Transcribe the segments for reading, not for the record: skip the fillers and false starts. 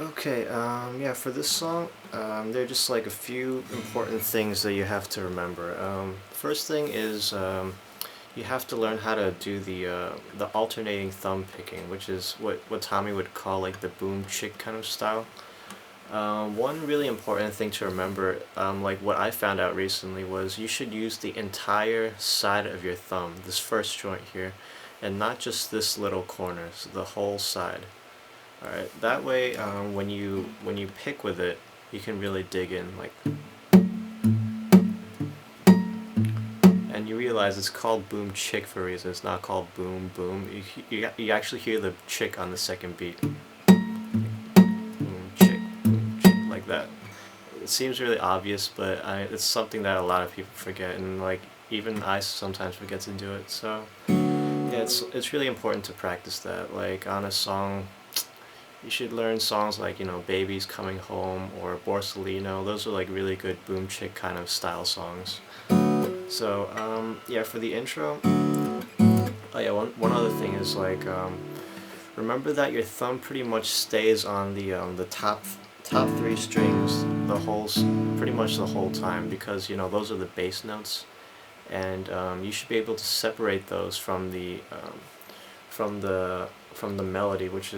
Okay, yeah, for this song, there are just like a few important things that you have to remember. First thing is you have to learn how to do the alternating thumb picking, which is what Tommy would call like the boom chick kind of style. One really important thing to remember, like what I found out recently, was you should use the entire side of your thumb, this first joint here, and not just this little corner, so the whole side. Alright, that way when you pick with it, you can really dig in, like, and you realize it's called boom chick for a reason. It's not called boom boom. You actually hear the chick on the second beat. Boom chick, like that. It seems really obvious, but it's something that a lot of people forget, and like even I sometimes forget to do it. So yeah, it's really important to practice that. Like on a song, you should learn songs like, Baby's Coming Home or Borsalino. Those are like really good boom chick kind of style songs. So, yeah, for the intro, oh yeah, one other thing is like, remember that your thumb pretty much stays on the top three strings pretty much the whole time, because those are the bass notes, and you should be able to separate those from the melody, which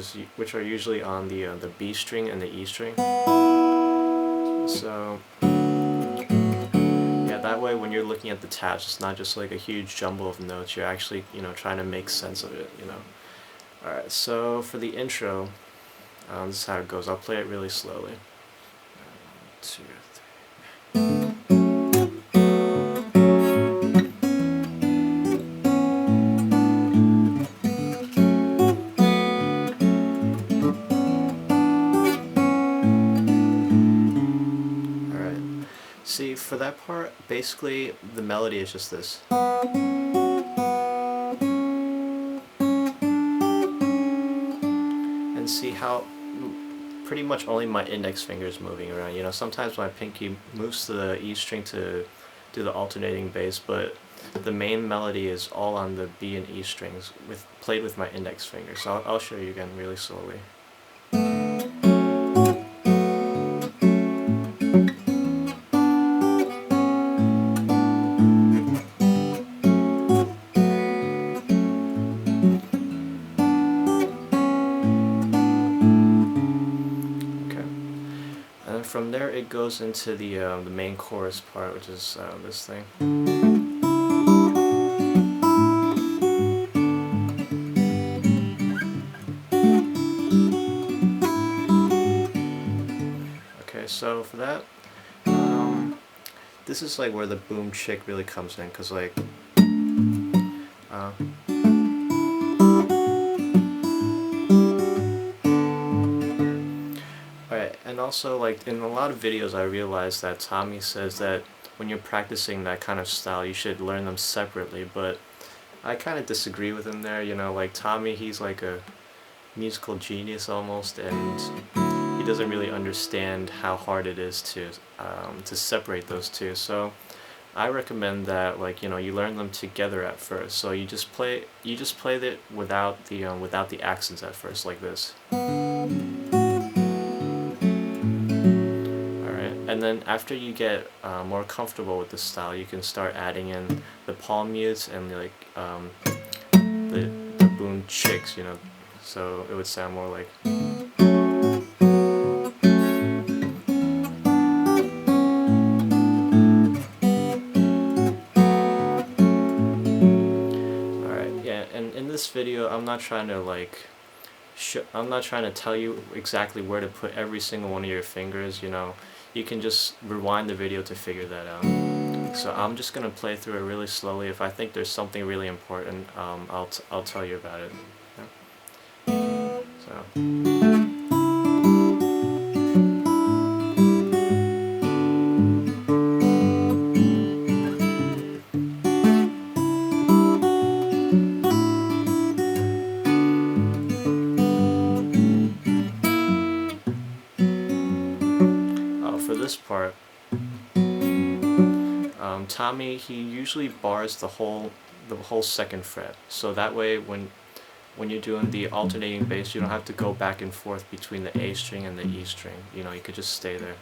are usually on the B string and the E string. So yeah, that way when you're looking at the tabs, it's not just like a huge jumble of notes. You're actually trying to make sense of it. All right. So for the intro, this is how it goes. I'll play it really slowly. 1, 2, 3. See, for that part, basically the melody is just this. And see how pretty much only my index finger is moving around. Sometimes my pinky moves to the E string to do the alternating bass, but the main melody is all on the B and E strings, played with my index finger. So I'll show you again really slowly. And from there it goes into the main chorus part, which is this thing. Okay, so for that, this is like where the boom chick really comes in, cause like, alright, and also like in a lot of videos I realized that Tommy says that when you're practicing that kind of style you should learn them separately, but I kind of disagree with him there. Like Tommy, he's like a musical genius almost, and he doesn't really understand how hard it is to separate those two. So I recommend that, like, you learn them together at first. So you just play it without the accents at first, like this. And then after you get more comfortable with the style, you can start adding in the palm mutes and like the boom chicks, so it would sound more like. Alright, yeah, and in this video I'm not trying to tell you exactly where to put every single one of your fingers. You can just rewind the video to figure that out. So I'm just gonna play through it really slowly. If I think there's something really important, I'll tell you about it. Yeah? For this part, Tommy, he usually bars the whole second fret, so that way when when you're doing the alternating bass, you don't have to go back and forth between the A string and the E string. You know, you could just stay there.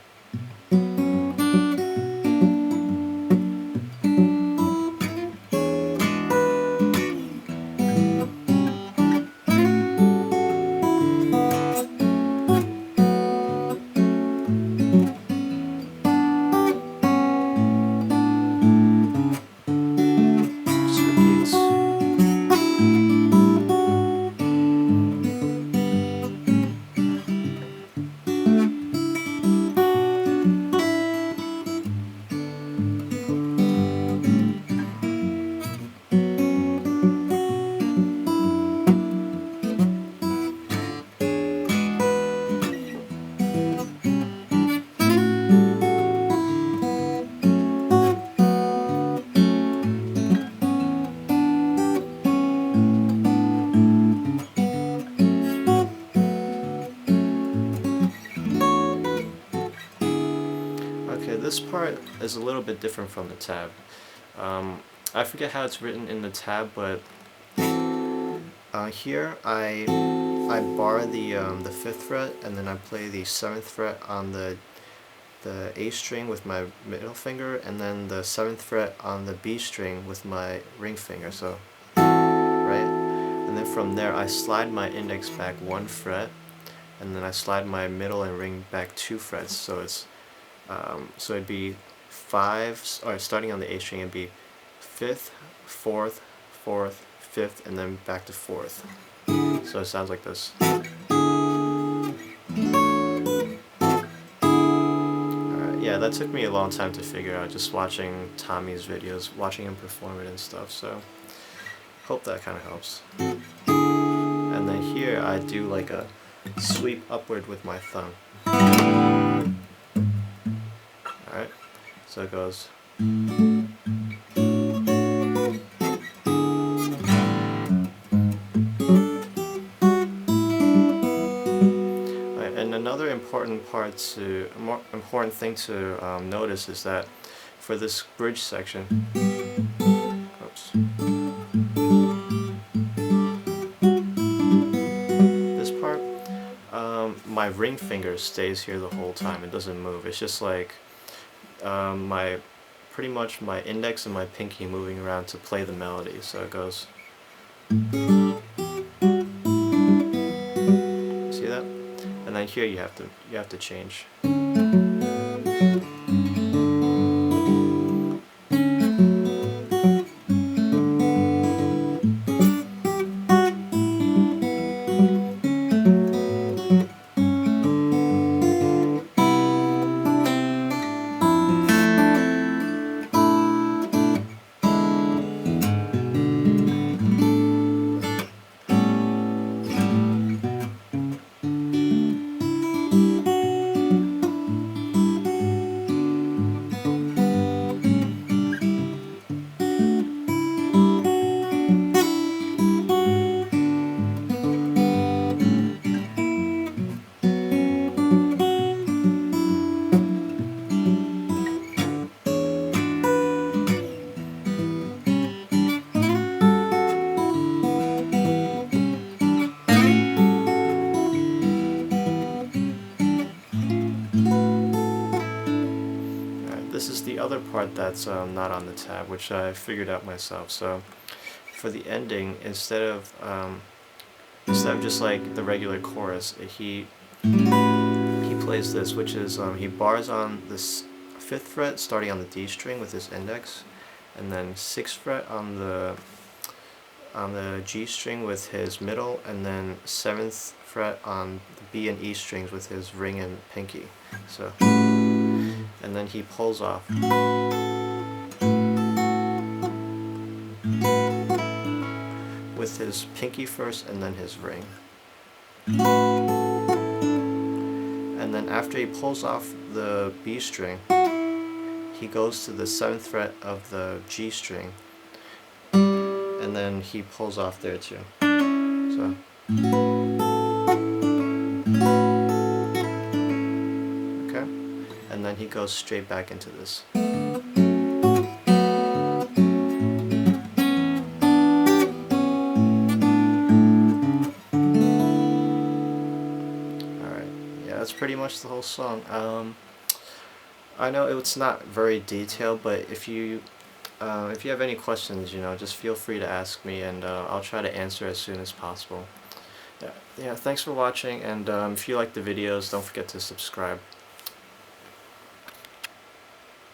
Okay, this part is a little bit different from the tab. I forget how it's written in the tab, but here I bar the 5th fret, and then I play the 7th fret on the A string with my middle finger, and then the 7th fret on the B string with my ring finger. So, right, and then from there I slide my index back 1 fret, and then I slide my middle and ring back 2 frets. So it's so it'd be 5, or starting on the A string, it'd be 5th, 4th, 4th, 5th, and then back to 4th. So it sounds like this. Yeah, that took me a long time to figure out, just watching Tommy's videos, watching him perform it and stuff, so hope that kind of helps. And then here I do like a sweep upward with my thumb. Alright, so it goes. And another important thing to notice is that for this bridge section, oops, this part, my ring finger stays here the whole time. It doesn't move. It's just like pretty much my index and my pinky moving around to play the melody. So it goes. See that? And then here you have to change. This is the other part that's not on the tab, which I figured out myself. So for the ending, instead of just like the regular chorus, he plays this, which is he bars on this 5th fret starting on the D string with his index, and then 6th fret on the G string with his middle, and then 7th fret on the B and E strings with his ring and pinky. So, and then he pulls off. With his pinky first and then his ring. And then after he pulls off the B string, he goes to the 7th fret of the G string, and then he pulls off there too. So. Okay? And then he goes straight back into this. that's pretty much the whole song. I know it's not very detailed, but if you have any questions, just feel free to ask me, and I'll try to answer as soon as possible. Yeah, thanks for watching, and if you like the videos, don't forget to subscribe.